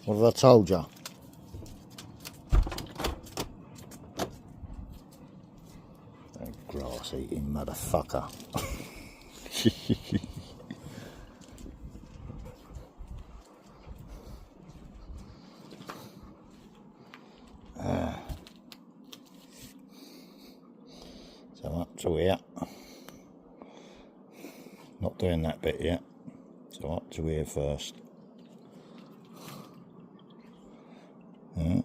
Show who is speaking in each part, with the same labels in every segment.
Speaker 1: What have I told you? That grass eating motherfucker. So up to here. Not doing that bit yet. So up to here first. Yeah.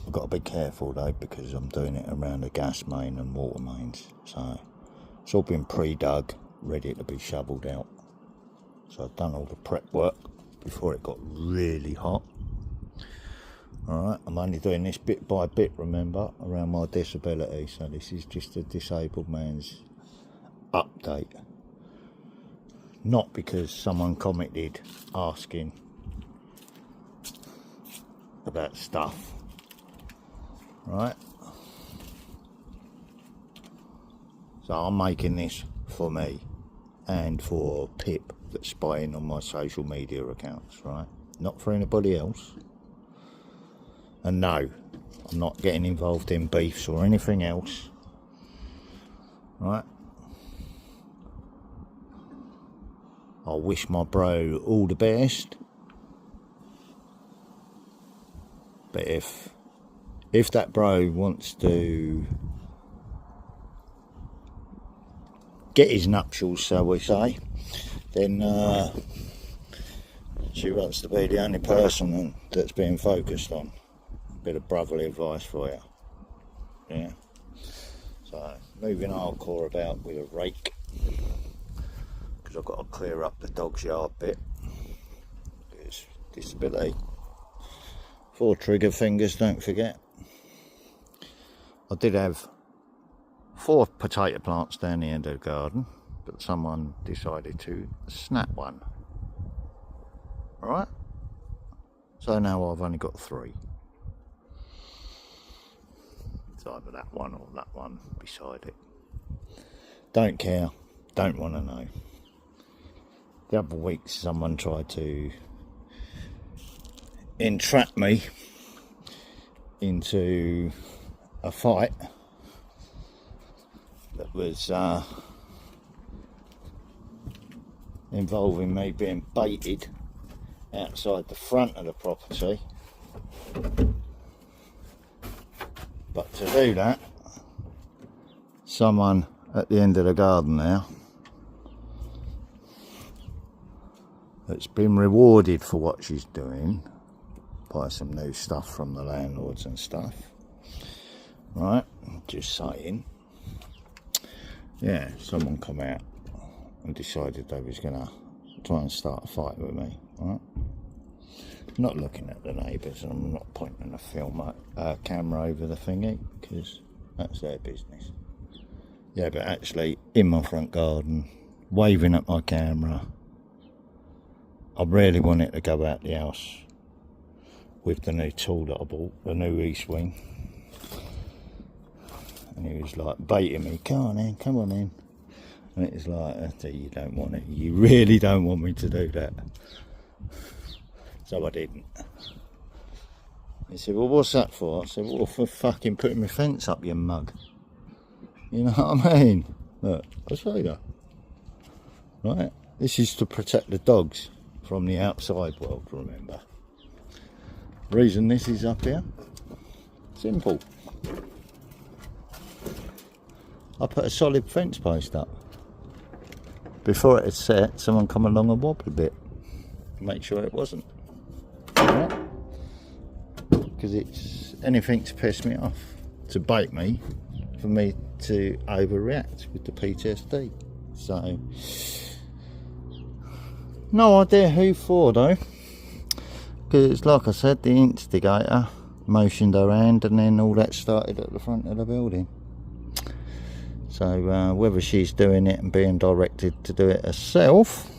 Speaker 1: I've got to be careful though, because I'm doing it around the gas main and water mains. So it's all been pre-dug, ready to be shoveled out. So I've done all the prep work before it got really hot. Alright, I'm only doing this bit by bit, remember, around my disability. So this is just a disabled man's update. Not because someone commented asking about stuff. Right? So I'm making this for me and for Pip that's spying on my social media accounts, right? Not for anybody else. And no, I'm not getting involved in beefs or anything else, right? I wish my bro all the best, but if that bro wants to get his nuptials, shall we say, then she wants to be the only person that's being focused on. Bit of brotherly advice for you. Yeah. So moving hardcore about with a rake, because I've got to clear up the dog's yard bit. It's disability. 4 trigger fingers, don't forget. I did have 4 potato plants down the end of the garden, but someone decided to snap one. Alright? So now I've only got 3. It's either that one or that one beside it. Don't care, don't want to know. The other week someone tried to entrap me into a fight that was involving me being baited outside the front of the property. But to do that, someone at the end of the garden now that's been rewarded for what she's doing by some new stuff from the landlords and stuff, right? Just saying. Yeah, someone come out and decided they was gonna try and start a fight with me, right? Not looking at the neighbours, and I'm not pointing a camera over the thingy, because that's their business. Yeah, but actually in my front garden, waving at my camera. I really wanted to go out the house with the new tool that I bought, the new E-swing. And he was like baiting me, come on in. And it was like, you don't want it, you really don't want me to do that. So I didn't. He said, well, what's that for? I said, well, for fucking putting my fence up, you mug. You know what I mean? Look, I'll show you. Right? This is to protect the dogs from the outside world, remember. Reason this is up here? Simple. I put a solid fence post up. Before it had set, someone come along and wobbled a bit. Make sure it wasn't. Because it's anything to piss me off, to bait me, for me to overreact with the PTSD. So, no idea who for though, because like I said, the instigator motioned her hand and then all that started at the front of the building. So whether she's doing it and being directed to do it herself,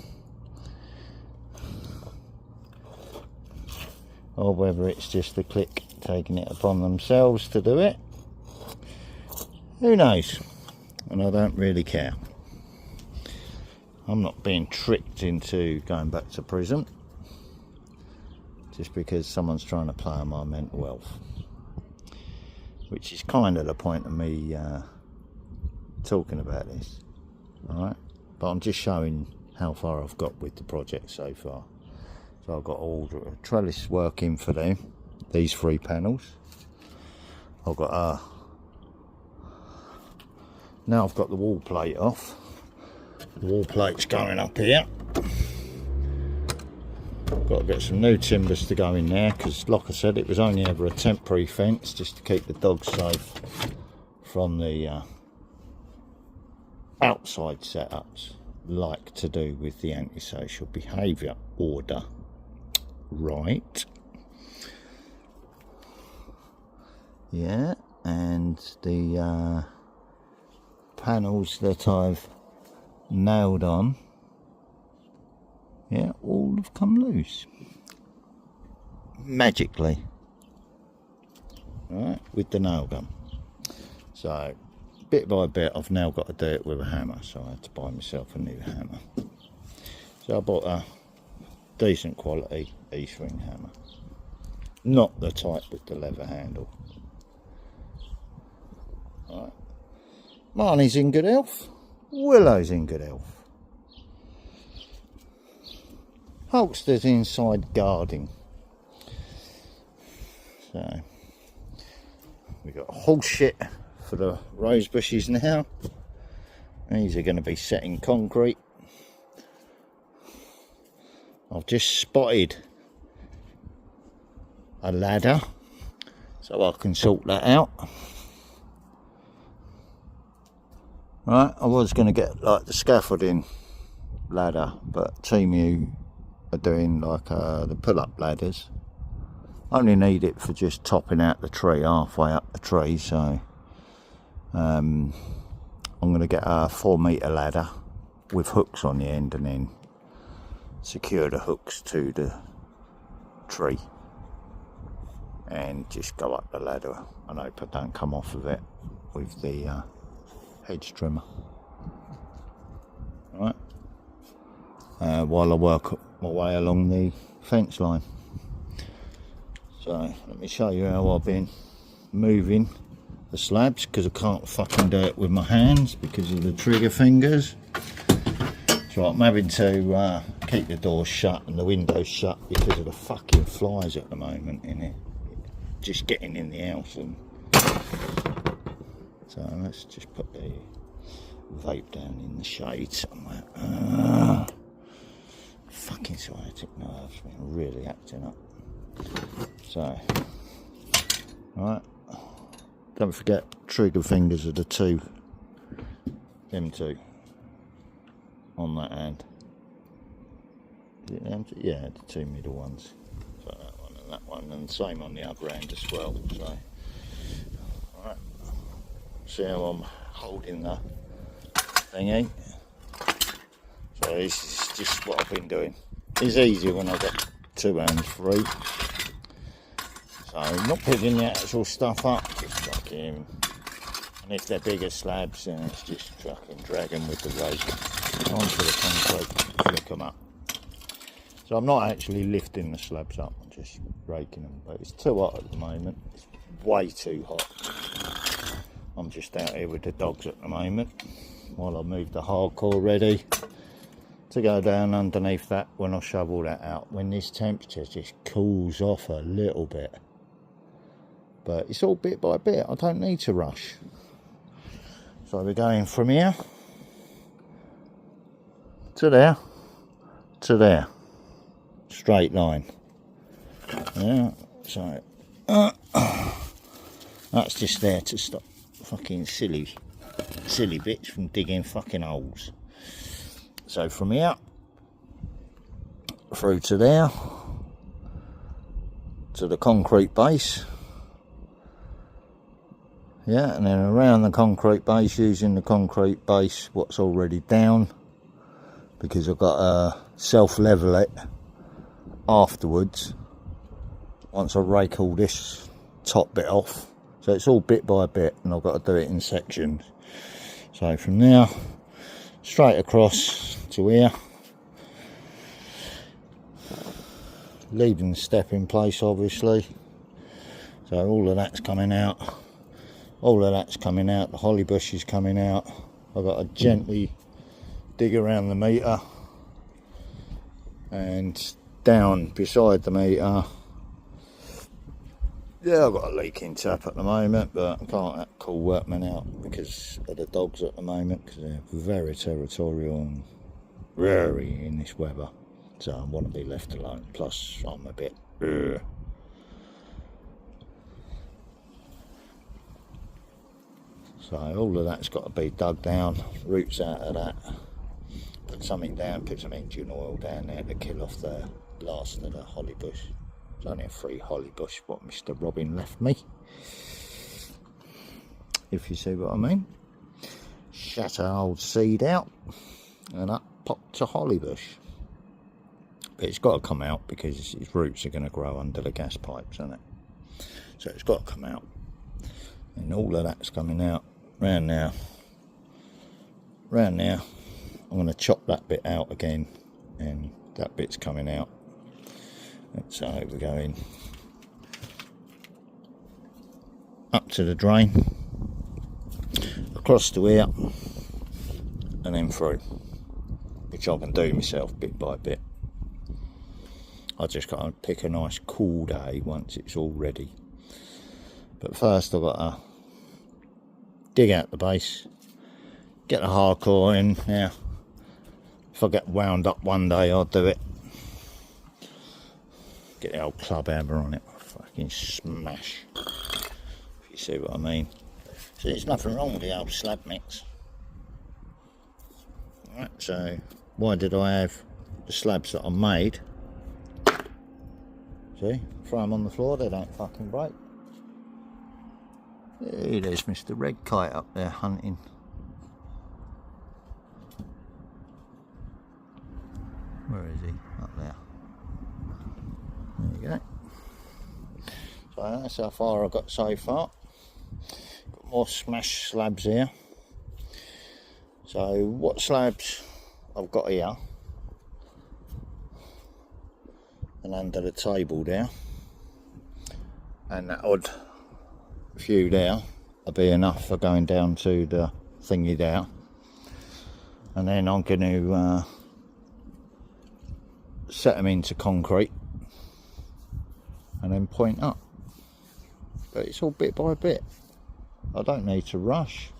Speaker 1: or whether it's just the clique taking it upon themselves to do it, who knows? And I don't really care. I'm not being tricked into going back to prison. just because someone's trying to play on my mental health, which is kind of the point of me talking about this. Alright, but I'm just showing how far I've got with the project so far. So I've got all the trellis working for them, these 3 panels. I've got now I've got the wall plate off. The wall plate's going up here. Got to get some new timbers to go in there, because like I said, it was only ever a temporary fence just to keep the dogs safe from the outside setups, like to do with the antisocial behaviour order. Right. Yeah, and the panels that I've nailed on, yeah, all have come loose magically, right, with the nail gun. So bit by bit I've now got to do it with a hammer, so I had to buy myself a new hammer. So I bought a decent quality E-string hammer, not the type with the leather handle. Right. Marnie's in good health, Willow's in good health, Hulkster's inside guarding. So we got horse shit for the rose bushes now. These are going to be set in concrete. I've just spotted a ladder, so I can sort that out. Right, I was going to get like the scaffolding ladder, but Temu are doing like the pull-up ladders. I only need it for just topping out the tree, halfway up the tree, so I'm going to get a 4-metre ladder with hooks on the end and then secure the hooks to the tree and just go up the ladder. I hope I don't come off of it with the hedge trimmer. Right, while I work my way along the fence line. So let me show you how I've been moving the slabs, because I can't fucking do it with my hands because of the trigger fingers. So I'm having to keep the doors shut and the windows shut because of the fucking flies at the moment in it, just getting in the house. And so let's just put the vape down in the shade somewhere. Fucking sciatic nerves been really acting up. So, alright, don't forget trigger fingers are the two, them two on that hand. Is it them two? Yeah, the 2 middle ones. So that one and the same on the other hand as well. So, alright, see how I'm holding the thingy. So this is just what I've been doing. It's easier when I've got 2 hands free. So not picking the actual stuff up, just fucking, and if they're bigger slabs then it's just fucking dragging with the rake onto the concrete, flick them up. So I'm not actually lifting the slabs up, I'm just raking them, but it's too hot at the moment, it's way too hot. I'm just out here with the dogs at the moment, while I move the hardcore ready to go down underneath that when I shovel that out, when this temperature just cools off a little bit. But it's all bit by bit, I don't need to rush. So we're going from here to there to there, straight line. Yeah, so that's just there to stop fucking silly bits from digging fucking holes. So from here through to there to the concrete base. Yeah, and then around the concrete base, using the concrete base what's already down, because I've got to self-level it afterwards once I rake all this top bit off. So it's all bit by bit and I've got to do it in sections. So from there straight across to here, leading step in place obviously, so all of that's coming out, the holly bush is coming out. I've got to gently dig around the meter and down beside the meter. Yeah, I've got a leaking tap at the moment, but I can't call workmen out because of the dogs at the moment, because they're very territorial and very in this weather, so I want to be left alone. Plus I'm a bit so all of that's got to be dug down, roots out of that, put something down, put some engine oil down there to kill off the last of the holly bush. It's only a free holly bush what Mr. Robin left me, if you see what I mean. Shatter old seed out and up popped a holly bush. But it's got to come out because its roots are going to grow under the gas pipes, isn't it? So it's got to come out, and all of that's coming out. Round now, I'm going to chop that bit out again, and that bit's coming out. So we're going up to the drain, across to here, and then through, which I can do myself bit by bit. I just got to pick a nice cool day once it's all ready. But first I've got to dig out the base, get the hardcore in. Now, if I get wound up one day, I'll do it. Get the old club hammer on it, fucking smash, if you see what I mean. So there's nothing wrong with the old slab mix. Right, so why did I have the slabs that I made? See, throw them on the floor, they don't fucking break. Hey, there's Mr. Red Kite up there hunting. Where is he? Up there. There you go. So that's how far I've got so far. Got more smashed slabs here. So what slabs I've got here and under the table there, and that odd few there will be enough for going down to the thingy there, and then I'm going to set them into concrete and then point up. But it's all bit by bit. I don't need to rush.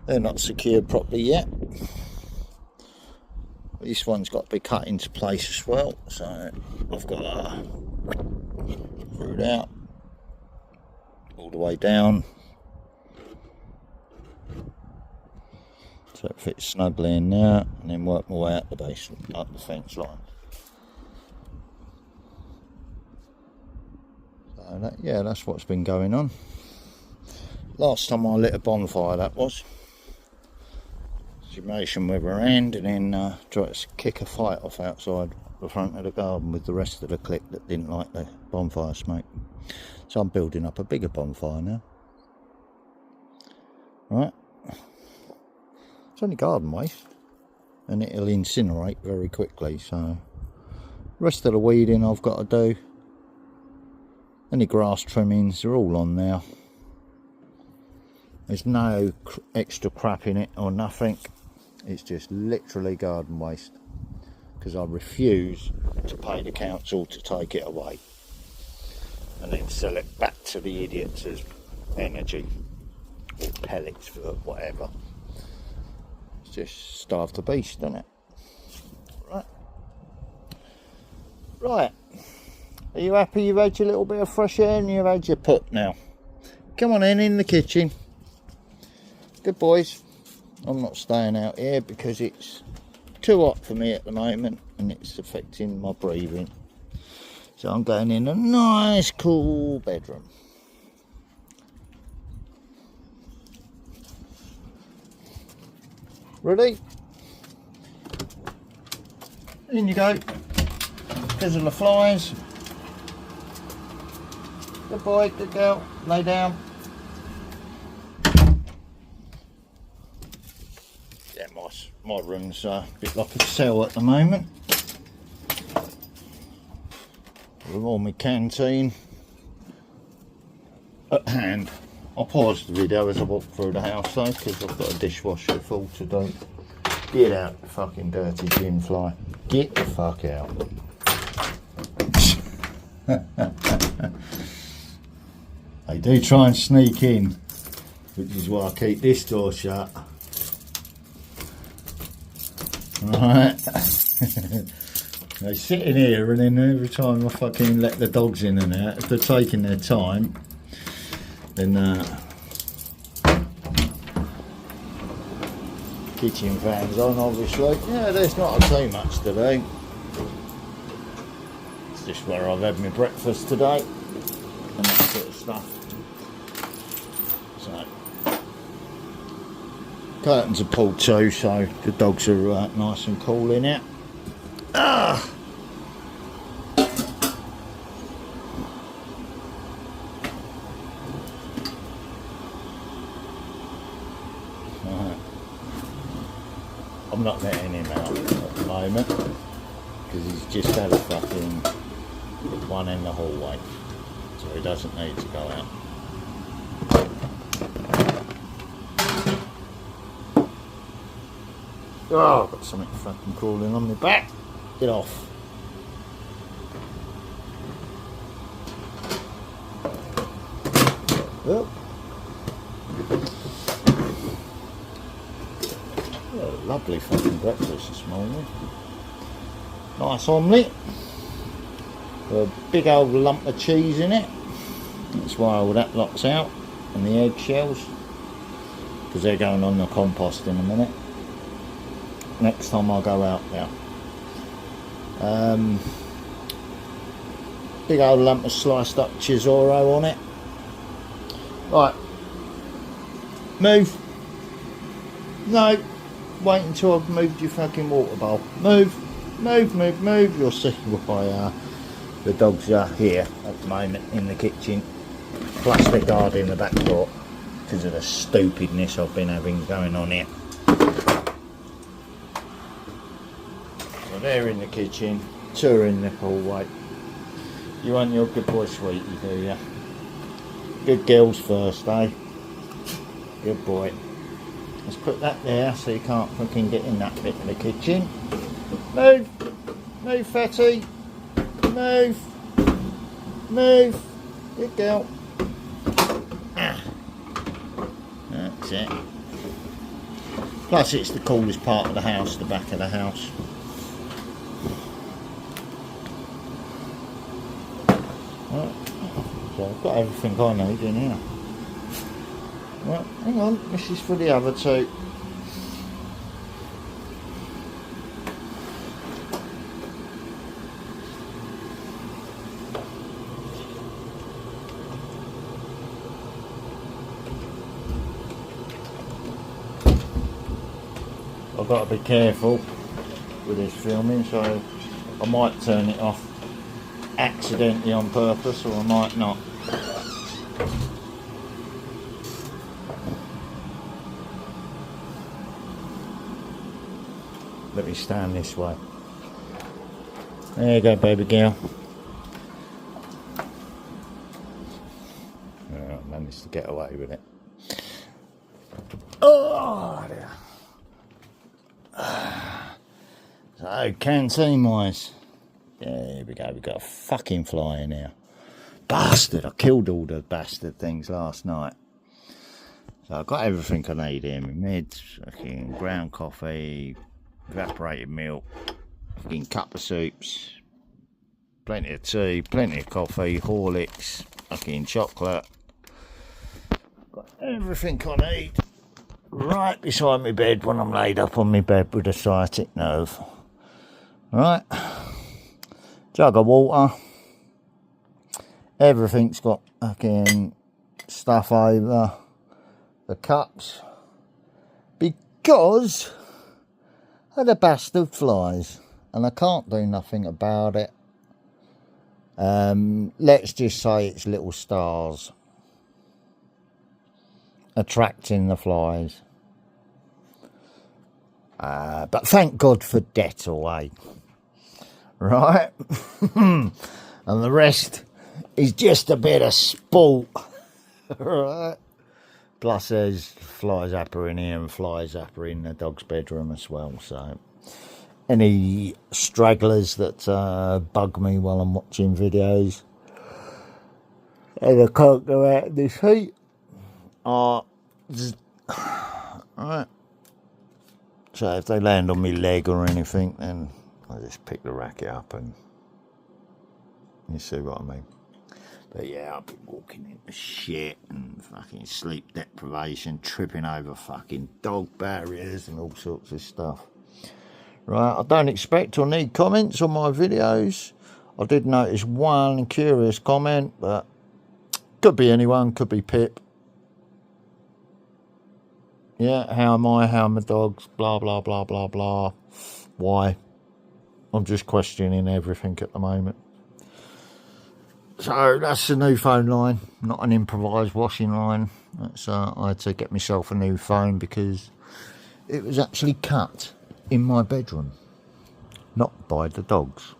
Speaker 1: They're not secured properly yet. This one's got to be cut into place as well, so I've got to root out all the way down so it fits snugly in there, and then work my way out the base, up the fence line. So that, yeah, that's what's been going on. Last time I lit a bonfire, that was simulation with a hand, and then tried to kick a fight off outside the front of the garden with the rest of the clique that didn't like the bonfire smoke. So I'm building up a bigger bonfire now. Right, it's only garden waste and it'll incinerate very quickly, so the rest of the weeding I've got to do, any grass trimmings, they're all on now. There's no extra crap in it or nothing, it's just literally garden waste, because I refuse to pay the council to take it away and then sell it back to the idiots as energy or pellets for whatever. It's just starve the beast, doesn't it? Right, are you happy you've had your little bit of fresh air and you've had your put now? Come on in the kitchen. Good boys. I'm not staying out here because it's too hot for me at the moment and it's affecting my breathing. So I'm going in a nice cool bedroom. Ready? In you go. Because of the flies. Good boy, good girl. Lay down. Yeah, my room's a bit like a cell at the moment. with all my canteen at hand. I'll pause the video as I walk through the house though, because I've got a dishwasher full to do. Get out, you fucking dirty gin fly. Get the fuck out. They do try and sneak in, which is why I keep this door shut. Right. They sit in here, and then every time I fucking let the dogs in and out, if they're taking their time, then kitchen fans on, obviously. Yeah, there's not too much today. It's just where I've had my breakfast today and that sort of stuff. So curtains are pulled too, so the dogs are nice and cool in it. Ah. I'm not letting him out at the moment because he's just had a fucking one in the hallway, so he doesn't need to go out. Oh, I've got something fucking crawling on my back. Get off. Oh. Oh, lovely fucking breakfast this morning. Nice omelette. A big old lump of cheese in it. That's why all that lot's out. And the eggshells. Because they're going on the compost in a minute. Next time I'll go out there. Big old lump of sliced up chisoro on it. Right. Move. No. Wait until I've moved your fucking water bowl. Move. Move, move, move. You'll see why the dogs are here at the moment in the kitchen. Plus they're guarding the back door because of the stupidness I've been having going on here. So they're in the kitchen, two are in the hallway. You want your good boy sweetie, do you? Good girls first, eh? Good boy. Let's put that there so you can't fucking get in that bit of the kitchen. Move! Move, fatty! Move! Move! Good girl. Ah. That's it. Plus it's the coolest part of the house, the back of the house. Right. So I've got everything I need in here. Well, hang on, this is for the other two. I've got to be careful with this filming, so I might turn it off accidentally on purpose, or I might not. Let me stand this way. There you go, baby girl. Oh, I managed to get away with it. Oh, dear. So, canteen wise. Yeah, here we go. We've got a fucking fly in here. Bastard! I killed all the bastard things last night. So I've got everything I need here. My mids, fucking ground coffee, evaporated milk, fucking cup of soups, plenty of tea, plenty of coffee, Horlicks, fucking chocolate. Got everything I need right beside my bed when I'm laid up on my bed with a sciatic nerve. Right, jug of water. Everything's got fucking stuff over the cups because of the bastard flies, and I can't do nothing about it. Let's just say it's little stars attracting the flies. But thank God for Dettol, eh? Right? and the rest is just a bit of sport. Right. Plus there's fly zapper in here and fly zapper in the dog's bedroom as well, so any stragglers that bug me while I'm watching videos and I can't go out in this heat are right. So if they land on my leg or anything, then I just pick the racket up and you see what I mean. But yeah, I've been walking into shit and fucking sleep deprivation, tripping over fucking dog barriers and all sorts of stuff. Right, I don't expect or need comments on my videos. I did notice one curious comment, but could be anyone, could be Pip. Yeah, how am I, how are my dogs, blah, blah, blah, blah, blah. Why? I'm just questioning everything at the moment. So that's the new phone line, not an improvised washing line. That's I had to get myself a new phone because it was actually cut in my bedroom, not by the dogs.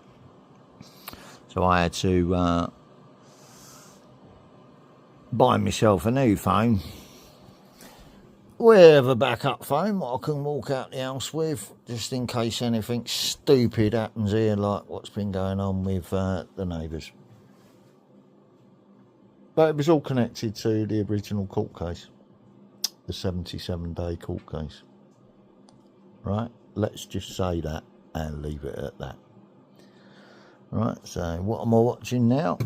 Speaker 1: So I had to buy myself a new phone with a backup phone that I can walk out the house with, just in case anything stupid happens here, like what's been going on with the neighbours. But it was all connected to the original court case, the 77-day court case. Right, let's just say that and leave it at that. Right, so what am I watching now?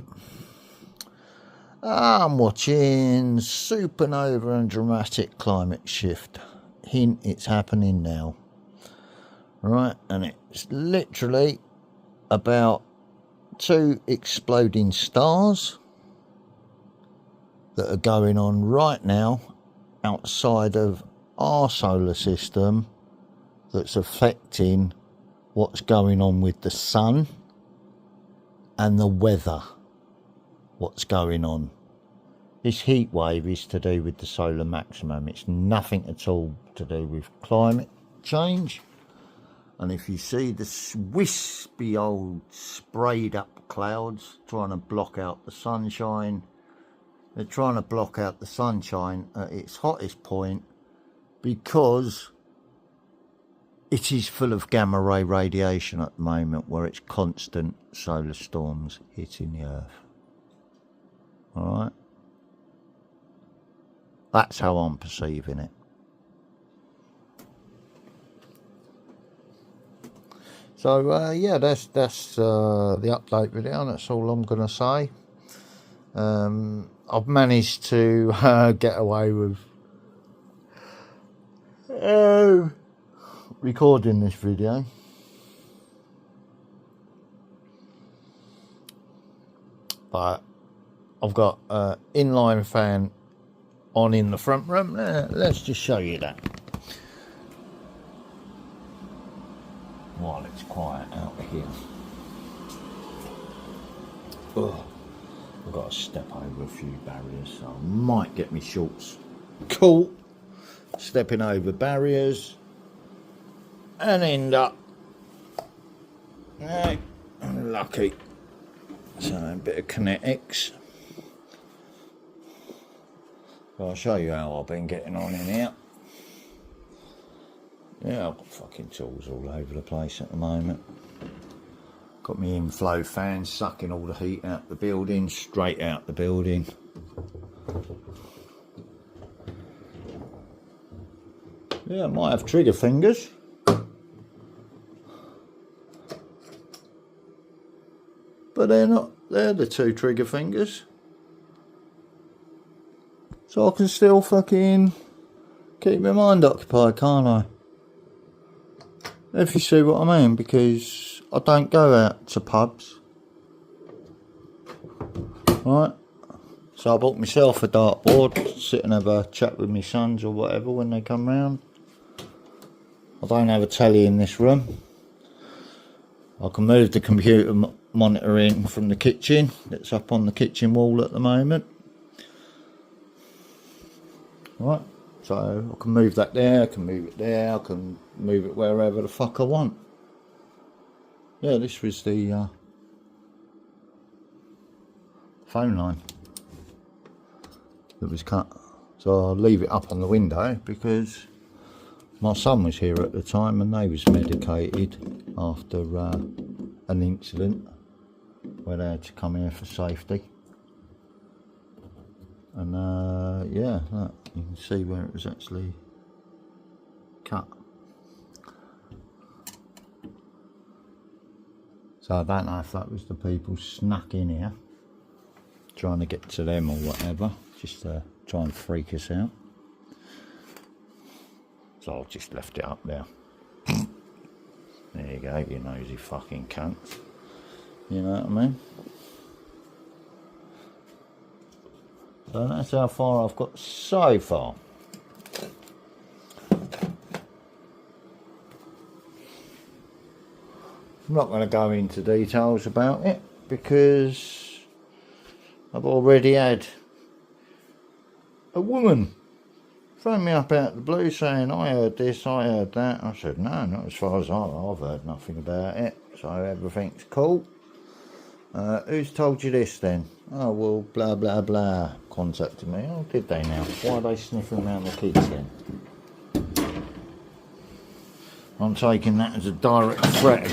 Speaker 1: I'm watching Supernova and Dramatic Climate Shift. Hint, it's happening now. Right, and it's literally about two exploding stars that are going on right now outside of our solar system that's affecting what's going on with the sun and the weather, what's going on. This heat wave is to do with the solar maximum. It's nothing at all to do with climate change. And if you see the wispy old sprayed up clouds trying to block out the sunshine, they're trying to block out the sunshine at its hottest point because it is full of gamma ray radiation at the moment, where it's constant solar storms hitting the Earth. Alright? That's how I'm perceiving it. So yeah, that's the update video. That's all I'm going to say. I've managed to get away with recording this video. But I've got an inline fan on in the front room. Let's just show you that while it's quiet out here. Ugh. I've got to step over a few barriers, so I might get me shorts caught stepping over barriers and end up unlucky. So a bit of kinetics. So I'll show you how I've been getting on in here. Yeah, I've got fucking tools all over the place at the moment. Got my inflow fan sucking all the heat out the building, straight out the building. Yeah, I might have trigger fingers. But they're not, they're the two trigger fingers. So I can still fucking keep my mind occupied, can't I? If you see what I mean, because I don't go out to pubs. Right? So I bought myself a dartboard, sit and have a chat with my sons or whatever when they come round. I don't have a telly in this room. I can move the computer monitor in from the kitchen. It's up on the kitchen wall at the moment. Right? So I can move that there, I can move it there, I can move it wherever the fuck I want. Yeah, this was the phone line that was cut. So I'll leave it up on the window because my son was here at the time and they was medicated after an incident where they had to come here for safety. And yeah, look, you can see where it was actually cut. So I don't know if that was the people snuck in here trying to get to them or whatever, just to try and freak us out. So I just left it up there. There you go, you nosy fucking cunts. You know what I mean? So that's how far I've got so far. I'm not going to go into details about it because I've already had a woman phone me up out of the blue saying, I heard this, I heard that. I said, no, not as far as I've heard nothing about it. So everything's cool. Who's told you this then? Oh, well, blah, blah, blah. Contacted me. Oh, did they now? Why are they sniffing around the kids then? I'm taking that as a direct threat.